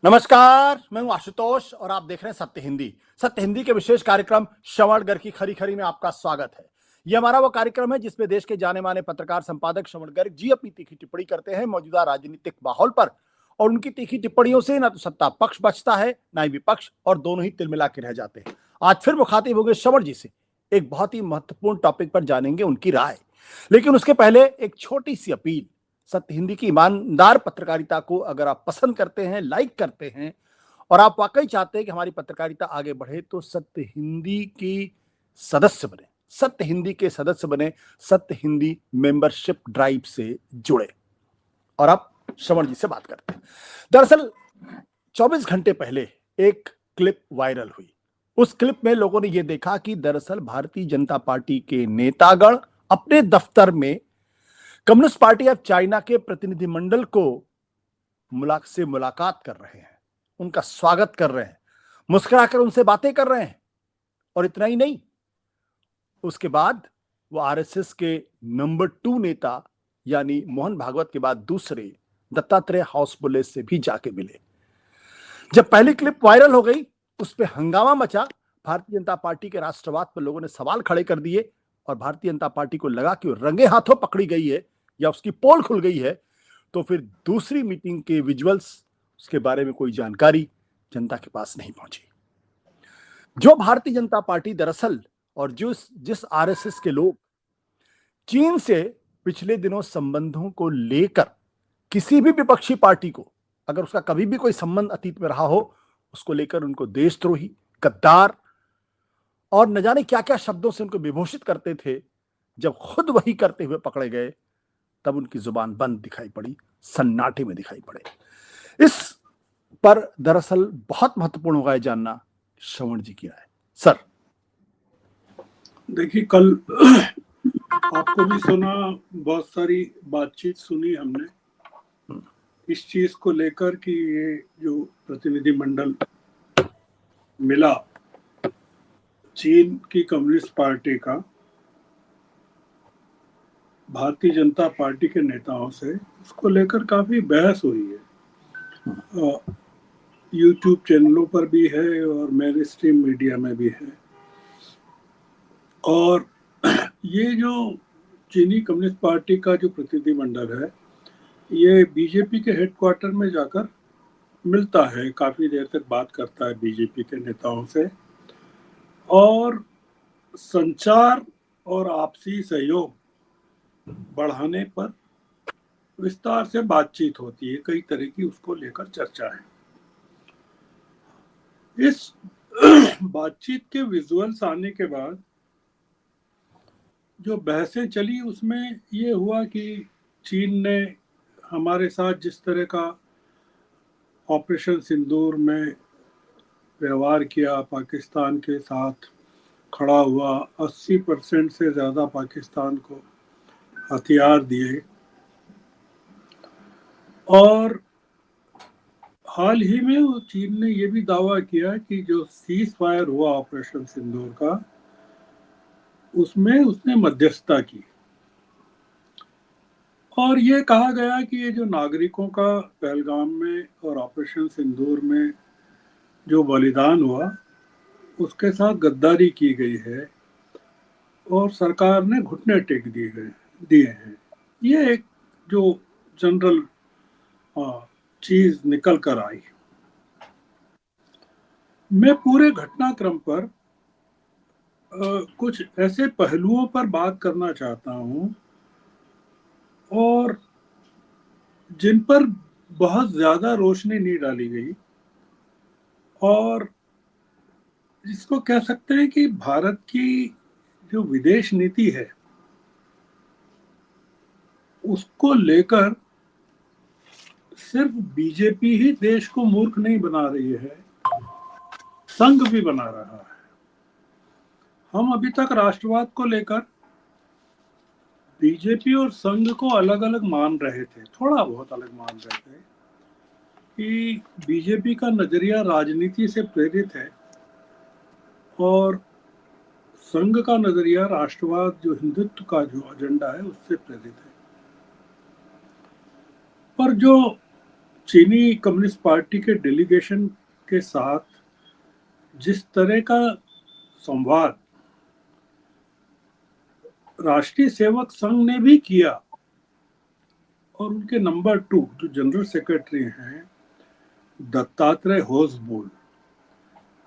नमस्कार, मैं हूं आशुतोष और आप देख रहे हैं सत्य हिंदी। सत्य हिंदी के विशेष कार्यक्रम श्रवणगढ़ की खरी खरी में आपका स्वागत है। यह हमारा वो कार्यक्रम है जिसमें देश के जाने माने पत्रकार संपादक श्रवण गर्ग जी अपनी तीखी टिप्पणी करते हैं मौजूदा राजनीतिक माहौल पर। और उनकी तीखी टिप्पणियों से न तो सत्ता पक्ष बचता है, न ही विपक्ष, और दोनों ही तिलमिला के रह जाते हैं। आज फिर मुखातिब होंगे श्रवण जी से। एक बहुत ही महत्वपूर्ण टॉपिक पर जानेंगे उनकी राय, लेकिन उसके पहले एक छोटी सी अपील। सत्य हिंदी की ईमानदार पत्रकारिता को अगर आप पसंद करते हैं, लाइक करते हैं और आप वाकई चाहते हैं कि हमारी पत्रकारिता आगे बढ़े, तो सत्य हिंदी की सदस्य बने, सत्य हिंदी के सदस्य बने, सत्य हिंदी मेंबरशिप ड्राइव से जुड़े। और अब श्रवण जी से बात करते हैं। दरअसल 24 घंटे पहले एक क्लिप वायरल हुई। उस क्लिप में लोगों ने यह देखा कि दरअसल भारतीय जनता पार्टी के नेतागण अपने दफ्तर में कम्युनिस्ट पार्टी ऑफ चाइना के प्रतिनिधिमंडल को मुलाकात कर रहे हैं, उनका स्वागत कर रहे हैं, मुस्कुराकर उनसे बातें कर रहे हैं। और इतना ही नहीं, उसके बाद वो आरएसएस के नंबर 2 नेता यानी मोहन भागवत के बाद दूसरे दत्तात्रेय हाउस पुलिस से भी जाके मिले। जब पहली क्लिप वायरल हो गई, उस पर हंगामा मचा। भारतीय जनता पार्टी के राष्ट्रवाद पर लोगों ने सवाल खड़े कर दिए और भारतीय जनता पार्टी को लगा कि रंगे हाथों पकड़ी गई है या उसकी पोल खुल गई है। तो फिर दूसरी मीटिंग के विजुअल्स, उसके बारे में कोई जानकारी जनता के पास नहीं पहुंची। जो भारतीय जनता पार्टी दरअसल और जिस आरएसएस के लोग चीन से पिछले दिनों संबंधों को लेकर किसी भी विपक्षी पार्टी को, अगर उसका कभी भी कोई संबंध अतीत में रहा हो, उसको लेकर उनको देशद्रोही, गद्दार और न जाने क्या क्या शब्दों से उनको विभूषित करते थे, जब खुद वही करते हुए पकड़े गए तब उनकी जुबान बंद दिखाई पड़ी, सन्नाटे में दिखाई पड़े। इस पर दरअसल बहुत महत्वपूर्ण होगा जानना श्रवण जी की राय। सर, देखिए, कल आपको भी सुना, बहुत सारी बातचीत सुनी हमने इस चीज को लेकर कि ये जो प्रतिनिधिमंडल मिला चीन की कम्युनिस्ट पार्टी का भारतीय जनता पार्टी के नेताओं से, उसको लेकर काफी बहस हुई है। यूट्यूब चैनलों पर भी है और मेन स्ट्रीम मीडिया में भी है। और ये जो चीनी कम्युनिस्ट पार्टी का जो प्रतिनिधिमंडल है, ये बीजेपी के हेडक्वार्टर में जाकर मिलता है, काफी देर तक बात करता है बीजेपी के नेताओं से, और संचार और आपसी सहयोग बढ़ाने पर विस्तार से बातचीत होती है। कई तरह की उसको लेकर चर्चा है। इस बातचीत के विजुअल्स आने के बाद जो बहसें चली, उसमें ये हुआ कि चीन ने हमारे साथ जिस तरह का ऑपरेशन सिंदूर में व्यवहार किया, पाकिस्तान के साथ खड़ा हुआ, 80% से ज़्यादा पाकिस्तान को हथियार दिए, और हाल ही में चीन ने यह भी दावा किया कि जो सीज फायर हुआ ऑपरेशन सिंदूर का, उसमें उसने मध्यस्थता की। और ये कहा गया कि ये जो नागरिकों का पहलगाम में और ऑपरेशन सिंदूर में जो बलिदान हुआ, उसके साथ गद्दारी की गई है और सरकार ने घुटने टेक दिए हैं। ये एक जो जनरल चीज निकल कर आई। मैं पूरे घटनाक्रम पर कुछ ऐसे पहलुओं पर बात करना चाहता हूं और जिन पर बहुत ज्यादा रोशनी नहीं डाली गई, और जिसको कह सकते हैं कि भारत की जो विदेश नीति है, उसको लेकर सिर्फ बीजेपी ही देश को मूर्ख नहीं बना रही है, संघ भी बना रहा है। हम अभी तक राष्ट्रवाद को लेकर बीजेपी और संघ को अलग अलग मान रहे थे, थोड़ा बहुत अलग मान रहे थे, कि बीजेपी का नजरिया राजनीति से प्रेरित है और संघ का नजरिया राष्ट्रवाद, जो हिंदुत्व का जो एजेंडा है, उससे प्रेरित है। पर जो चीनी कम्युनिस्ट पार्टी के डेलीगेशन के साथ जिस तरह का संवाद राष्ट्रीय सेवक संघ ने भी किया, और उनके नंबर 2 जो जनरल सेक्रेटरी हैं दत्तात्रेय होसबोल,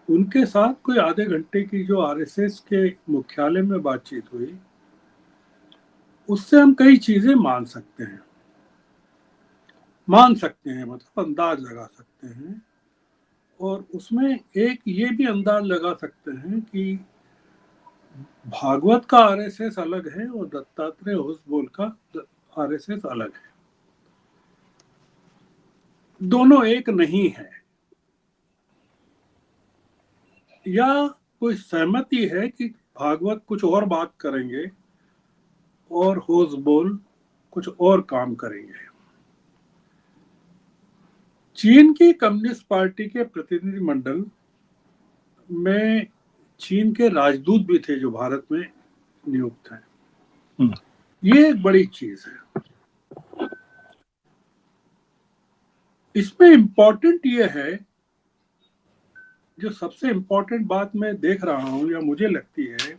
उनके साथ कोई आधे घंटे की जो आरएसएस के मुख्यालय में बातचीत हुई, उससे हम कई चीजें मान सकते हैं, मतलब अंदाज लगा सकते हैं। और उसमें एक ये भी अंदाज लगा सकते हैं कि भागवत का आरएसएस अलग है और दत्तात्रेय होसबोल का आरएसएस अलग है, दोनों एक नहीं है। या कोई सहमति है कि भागवत कुछ और बात करेंगे और होसबोल कुछ और काम करेंगे। चीन की कम्युनिस्ट पार्टी के प्रतिनिधिमंडल में चीन के राजदूत भी थे जो भारत में नियुक्त हैं। ये एक बड़ी चीज है। इसमें इंपॉर्टेंट ये है, जो सबसे इंपॉर्टेंट बात मैं देख रहा हूं या मुझे लगती है,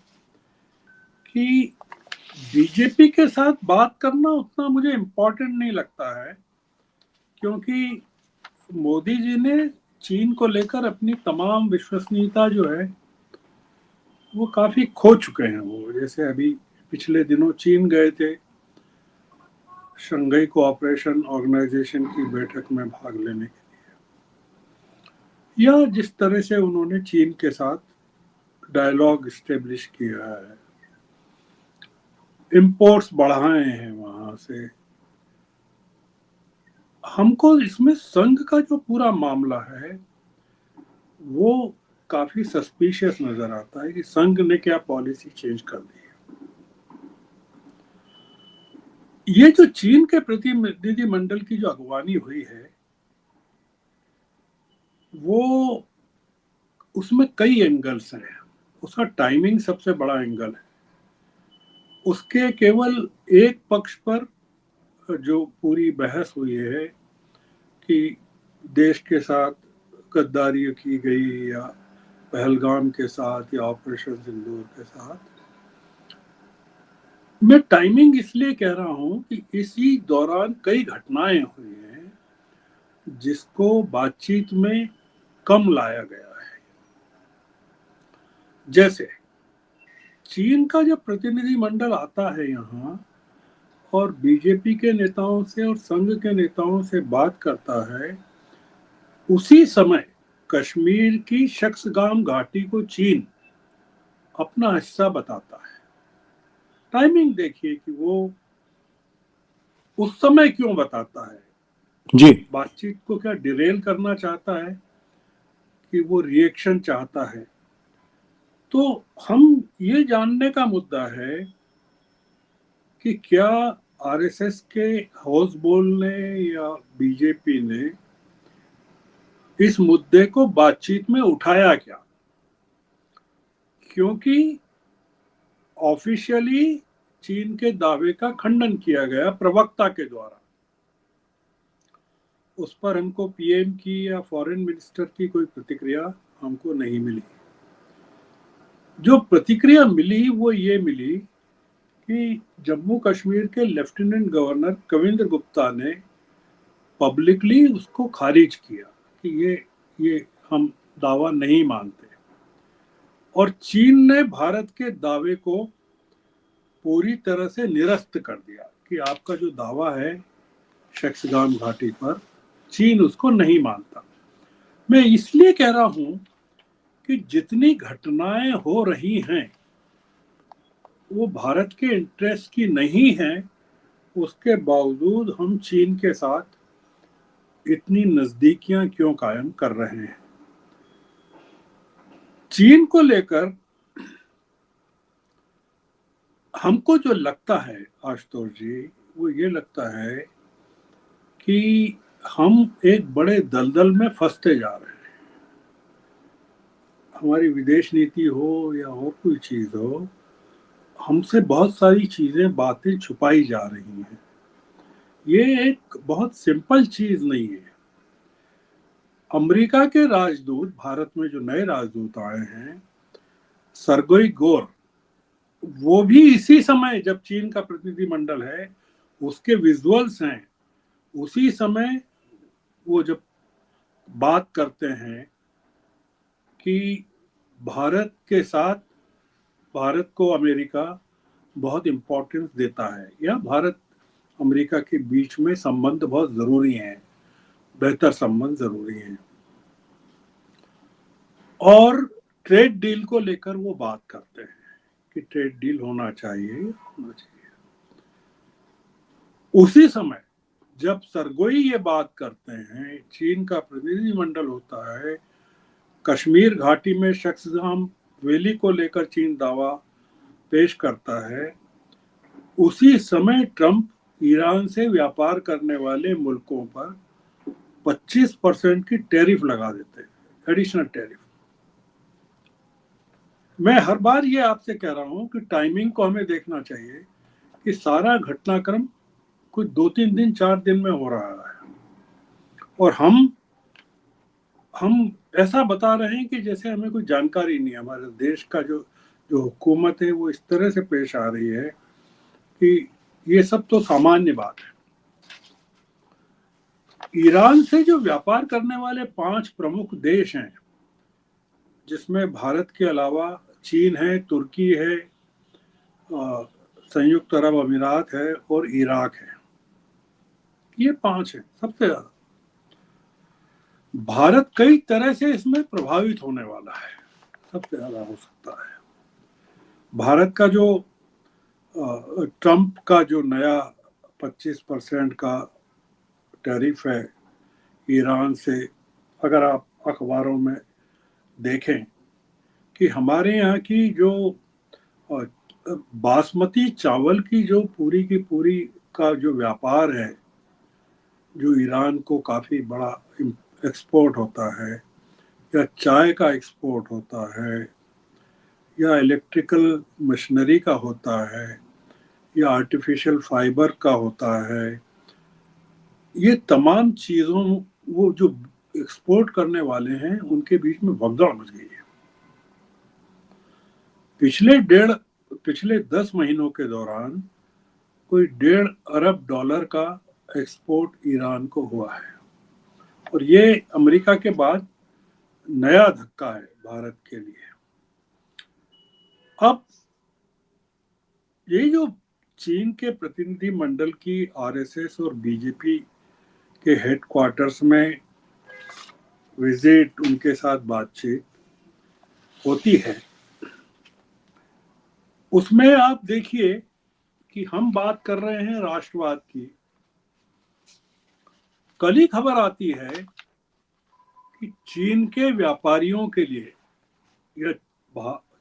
कि बीजेपी के साथ बात करना उतना मुझे इंपॉर्टेंट नहीं लगता है, क्योंकि मोदी जी ने चीन को लेकर अपनी तमाम विश्वसनीयता जो है वो काफी खो चुके हैं। वो जैसे अभी पिछले दिनों चीन गए थे शंघाई कोऑपरेशन ऑर्गेनाइजेशन की बैठक में भाग लेने के लिए, या जिस तरह से उन्होंने चीन के साथ डायलॉग स्टेब्लिश किया है, इंपोर्ट्स बढ़ाए हैं वहां से, हमको इसमें संघ का जो पूरा मामला है वो काफी सस्पिशियस नजर आता है कि संघ ने क्या पॉलिसी चेंज कर दी है। ये जो चीन के प्रतिनिधिमंडल की जो अगवानी हुई है, वो उसमें कई एंगल्स हैं। उसका टाइमिंग सबसे बड़ा एंगल है। उसके केवल एक पक्ष पर जो पूरी बहस हुई है कि देश के साथ गद्दारी की गई, या पहलगाम के साथ, या ऑपरेशन सिंदूर के साथ, मैं टाइमिंग इसलिए कह रहा हूं कि इसी दौरान कई घटनाएं हुई हैं जिसको बातचीत में कम लाया गया है। जैसे चीन का जब प्रतिनिधिमंडल आता है यहाँ और बीजेपी के नेताओं से और संघ के नेताओं से बात करता है, उसी समय कश्मीर की शक्सगाम घाटी को चीन अपना हिस्सा बताता है। टाइमिंग देखिए कि वो उस समय क्यों बताता है। जी। बातचीत को क्या डिरेल करना चाहता है कि वो रिएक्शन चाहता है। तो हम ये जानने का मुद्दा है कि क्या आरएसएस के होसबोल ने या बीजेपी ने इस मुद्दे को बातचीत में उठाया क्या, क्योंकि ऑफिशियली चीन के दावे का खंडन किया गया प्रवक्ता के द्वारा। उस पर हमको पीएम की या फॉरेन मिनिस्टर की कोई प्रतिक्रिया हमको नहीं मिली। जो प्रतिक्रिया मिली वो ये मिली कि जम्मू कश्मीर के लेफ्टिनेंट गवर्नर कविंद्र गुप्ता ने पब्लिकली उसको खारिज किया कि ये हम दावा नहीं मानते, और चीन ने भारत के दावे को पूरी तरह से निरस्त कर दिया कि आपका जो दावा है शक्सगाम घाटी पर, चीन उसको नहीं मानता। मैं इसलिए कह रहा हूं कि जितनी घटनाएं हो रही हैं वो भारत के इंटरेस्ट की नहीं है, उसके बावजूद हम चीन के साथ इतनी नजदीकियां क्यों कायम कर रहे हैं। चीन को लेकर हमको जो लगता है आशुतोष जी, वो ये लगता है कि हम एक बड़े दलदल में फंसते जा रहे हैं। हमारी विदेश नीति हो या और कोई चीज हो, हमसे बहुत सारी चीजें, बातें छुपाई जा रही हैं। ये एक बहुत सिंपल चीज नहीं है। अमेरिका के राजदूत, भारत में जो नए राजदूत आए हैं, सरगोई गोर, वो भी इसी समय, जब चीन का प्रतिनिधिमंडल है उसके विजुअल्स हैं, उसी समय वो जब बात करते हैं कि भारत के साथ, भारत को अमेरिका बहुत इम्पोर्टेंस देता है, या भारत अमेरिका के बीच में संबंध बहुत जरूरी हैं, बेहतर संबंध जरूरी हैं, और ट्रेड डील को लेकर वो बात करते हैं कि ट्रेड डील होना चाहिए, होना चाहिए। उसी समय जब सरगोई ये बात करते हैं, चीन का प्रतिनिधिमंडल होता है, कश्मीर घाटी में शख्सगाम वैली को लेकर चीन दावा पेश करता है, उसी समय ट्रंप ईरान से व्यापार करने वाले मुल्कों पर 25% की टैरिफ लगा देते हैं, एडिशनल टैरिफ। मैं हर बार ये आपसे कह रहा हूं कि टाइमिंग को हमें देखना चाहिए कि सारा घटनाक्रम कुछ 2-3 दिन 4 दिन में हो रहा है, और हम ऐसा बता रहे हैं कि जैसे हमें कोई जानकारी नहीं है। हमारे देश का जो जो हुकूमत है वो इस तरह से पेश आ रही है कि ये सब तो सामान्य बात है। ईरान से जो व्यापार करने वाले 5 प्रमुख देश हैं, जिसमें भारत के अलावा चीन है, तुर्की है, संयुक्त अरब अमीरात है और इराक है, ये 5 हैं सबसे ज्यादा। भारत कई तरह से इसमें प्रभावित होने वाला है, सबसे ज्यादा हो सकता है। भारत का जो ट्रंप का जो नया 25% का टैरिफ है ईरान से, अगर आप अखबारों में देखें कि हमारे यहाँ की जो बासमती चावल की जो पूरी की पूरी का जो व्यापार है, जो ईरान को काफ़ी बड़ा एक्सपोर्ट होता है, या चाय का एक्सपोर्ट होता है, या इलेक्ट्रिकल मशीनरी का होता है, या आर्टिफिशियल फाइबर का होता है, ये तमाम चीज़ों, वो जो एक्सपोर्ट करने वाले हैं उनके बीच में भगदड़ मच गई है। पिछले 10 महीनों के दौरान कोई 1.5 अरब डॉलर का एक्सपोर्ट ईरान को हुआ है, और ये अमेरिका के बाद नया धक्का है भारत के लिए। अब ये जो चीन के प्रतिनिधि मंडल की आरएसएस और बीजेपी के हेडक्वार्टर्स में विजिट, उनके साथ बातचीत होती है, उसमें आप देखिए कि हम बात कर रहे हैं राष्ट्रवाद की, कल ही खबर आती है कि चीन के व्यापारियों के लिए, या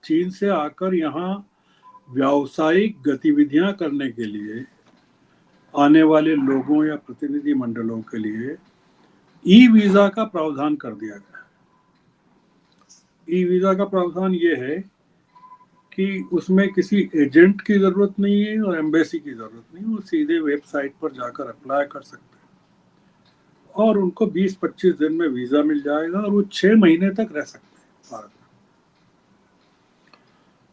चीन से आकर यहाँ व्यावसायिक गतिविधियां करने के लिए आने वाले लोगों या प्रतिनिधि मंडलों के लिए ई वीजा का प्रावधान कर दिया गया है। ई वीजा का प्रावधान ये है कि उसमें किसी एजेंट की जरूरत नहीं है और एम्बेसी की जरूरत नहीं, वो सीधे वेबसाइट पर जाकर अप्लाई कर सकते हैं और उनको 20-25 दिन में वीजा मिल जाएगा, और वो 6 महीने तक रह सकते हैं भारत में।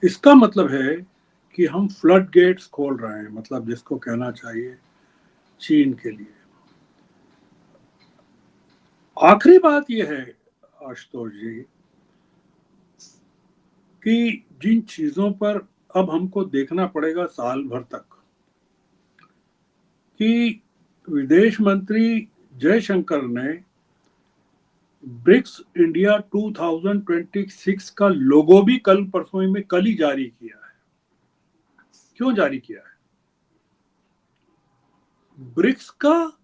इसका मतलब है कि हम फ्लड गेट्स खोल रहे हैं, मतलब जिसको कहना चाहिए चीन के लिए। आखिरी बात यह है आशुतोष जी कि जिन चीजों पर अब हमको देखना पड़ेगा साल भर तक, कि विदेश मंत्री जयशंकर ने ब्रिक्स इंडिया 2026 का लोगो भी कल ही जारी किया है। क्यों जारी किया है? ब्रिक्स का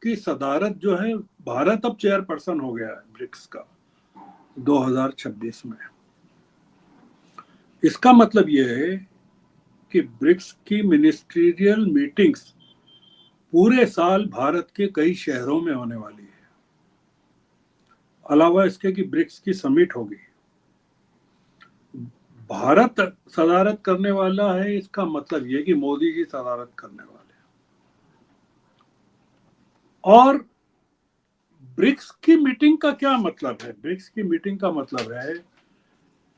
की सदारत जो है, भारत अब चेयरपर्सन हो गया है ब्रिक्स का 2026 में। इसका मतलब यह है कि ब्रिक्स की मिनिस्ट्रियल मीटिंग्स पूरे साल भारत के कई शहरों में होने वाली है, अलावा इसके कि ब्रिक्स की समिट होगी। भारत सदारत करने वाला है, इसका मतलब यह कि मोदी जी सदारत करने वाले हैं। और ब्रिक्स की मीटिंग का क्या मतलब है? ब्रिक्स की मीटिंग का मतलब है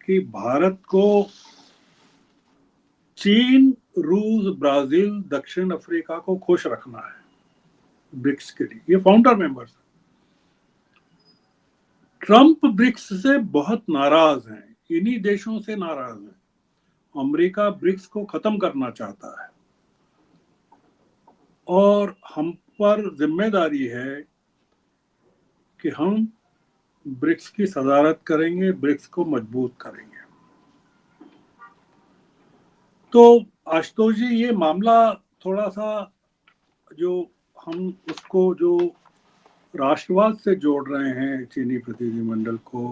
कि भारत को चीन, रूस, ब्राजील, दक्षिण अफ्रीका को खुश रखना है ब्रिक्स के लिए। ये फाउंडर मेंबर्स। ट्रंप ब्रिक्स से बहुत नाराज हैं, इन्हीं देशों से नाराज हैं। अमेरिका ब्रिक्स को खत्म करना चाहता है और हम पर जिम्मेदारी है कि हम ब्रिक्स की सदारत करेंगे, ब्रिक्स को मजबूत करेंगे। तो आशुतोष जी, ये मामला थोड़ा सा जो हम उसको जो राष्ट्रवाद से जोड़ रहे हैं, चीनी प्रतिनिधिमंडल को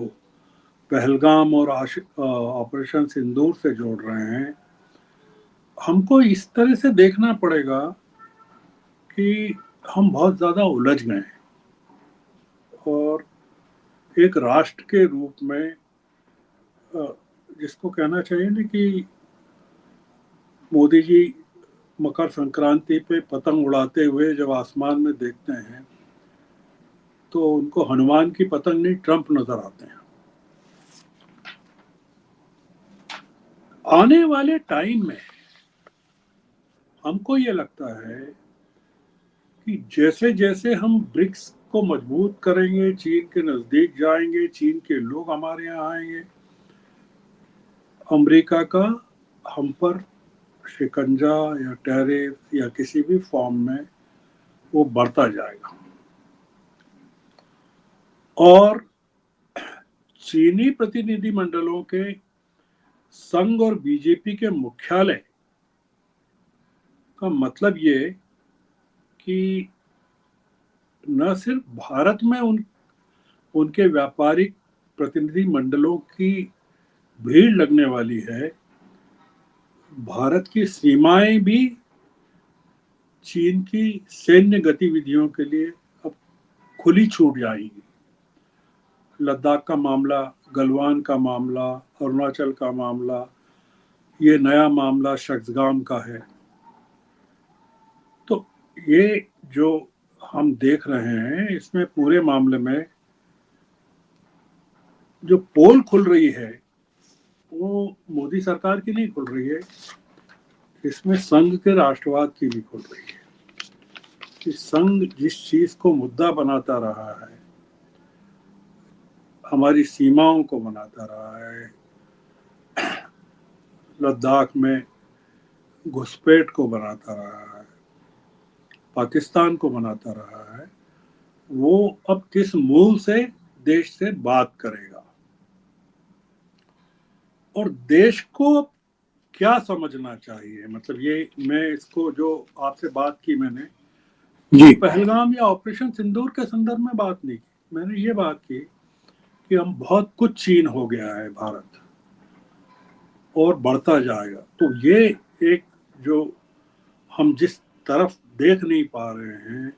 पहलगाम और ऑपरेशन सिंदूर से जोड़ रहे हैं, हमको इस तरह से देखना पड़ेगा कि हम बहुत ज्यादा उलझ गए हैं और एक राष्ट्र के रूप में जिसको कहना चाहिए ना कि मोदी जी मकर संक्रांति पे पतंग उड़ाते हुए जब आसमान में देखते हैं तो उनको हनुमान की पतंग नहीं, ट्रंप नजर आते हैं। आने वाले टाइम में हमको ये लगता है कि जैसे जैसे हम ब्रिक्स को मजबूत करेंगे, चीन के नजदीक जाएंगे, चीन के लोग हमारे यहाँ आएंगे, अमेरिका का हम पर शिकंजा या टैरिफ या किसी भी फॉर्म में वो बढ़ता जाएगा। और चीनी प्रतिनिधिमंडलों के संघ और बीजेपी के मुख्यालय का मतलब ये कि न सिर्फ भारत में उनके व्यापारिक प्रतिनिधि मंडलों की भीड़ लगने वाली है, भारत की सीमाएं भी चीन की सैन्य गतिविधियों के लिए अब खुली छूट जाएगी। लद्दाख का मामला, गलवान का मामला, अरुणाचल का मामला, ये नया मामला शक्सगाम का है। तो ये जो हम देख रहे हैं, इसमें पूरे मामले में जो पोल खुल रही है वो मोदी सरकार की नहीं खुल रही है, इसमें संघ के राष्ट्रवाद की भी खुल रही है कि संघ जिस चीज को मुद्दा बनाता रहा है, हमारी सीमाओं को बनाता रहा है, लद्दाख में घुसपैठ को बनाता रहा है, पाकिस्तान को बनाता रहा है, वो अब किस मूल से देश से बात करेगा और देश को क्या समझना चाहिए। मतलब ये मैं इसको जो आपसे बात की मैंने जी पहलगाम या ऑपरेशन सिंदूर के संदर्भ में बात नहीं की, मैंने ये बात की कि हम बहुत कुछ चीन हो गया है भारत और बढ़ता जाएगा। तो ये एक जो हम जिस तरफ देख नहीं पा रहे हैं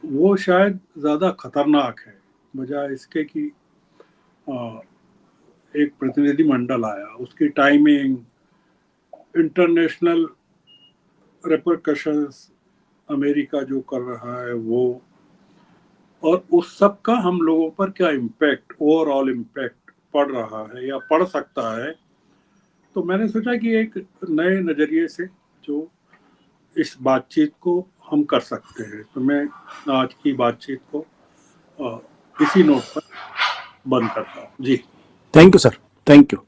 वो शायद ज़्यादा खतरनाक है, बजाय इसके कि एक प्रतिनिधि मंडल आया, उसकी टाइमिंग, इंटरनेशनल रिपरकशंस अमेरिका जो कर रहा है वो, और उस सब का हम लोगों पर क्या इम्पैक्ट, ओवरऑल इम्पैक्ट पड़ रहा है या पड़ सकता है। तो मैंने सोचा कि एक नए नज़रिए से जो इस बातचीत को हम कर सकते हैं, तो मैं आज की बातचीत को इसी नोट पर बंद करता हूँ। जी, thank you sir, thank you.